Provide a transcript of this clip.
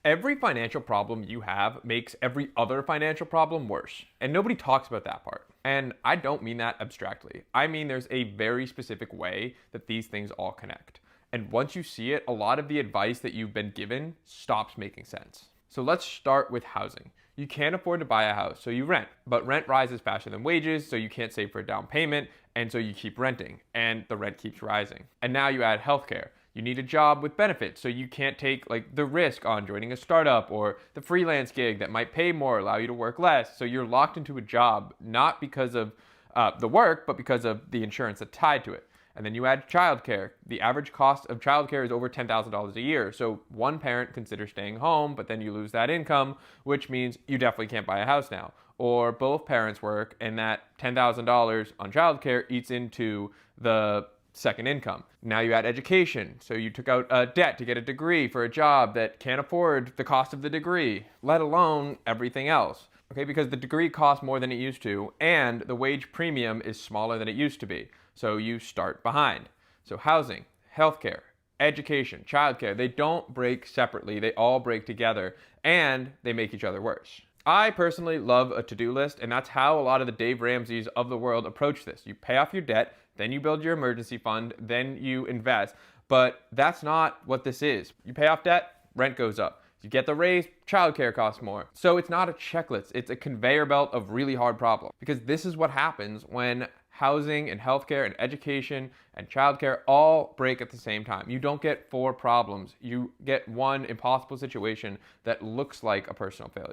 Every financial problem you have makes every other financial problem worse. And nobody talks about that part. And I don't mean that abstractly. I mean there's a very specific way that these things all connect. And once you see it, a lot of the advice that you've been given stops making sense. So let's start with housing. You can't afford to buy a house, so you rent. But rent rises faster than wages, so you can't save for a down payment, and so you keep renting, and the rent keeps rising. And now you add healthcare. You need a job with benefits, so you can't take like the risk on joining a startup or the freelance gig that might pay more, allow you to work less. So you're locked into a job not because of the work, but because of the insurance that's tied to it. And then you add childcare. The average cost of childcare is over $10,000 a year. So one parent considers staying home, but then you lose that income, which means you definitely can't buy a house now. Or both parents work, and that $10,000 on childcare eats into the second income. Now you add education. So you took out a debt to get a degree for a job that can't afford the cost of the degree, let alone everything else. Okay, because the degree costs more than it used to, and the wage premium is smaller than it used to be. So you start behind. So housing, healthcare, education, childcare, they don't break separately. They all break together, and they make each other worse. I personally love a to-do list, and that's how a lot of the Dave Ramseys of the world approach this. You pay off your debt, then you build your emergency fund, then you invest. But that's not what this is. You pay off debt, rent goes up. You get the raise, childcare costs more. So it's not a checklist, it's a conveyor belt of really hard problems. Because this is what happens when housing and healthcare and education and childcare all break at the same time. You don't get four problems, you get one impossible situation that looks like a personal failure.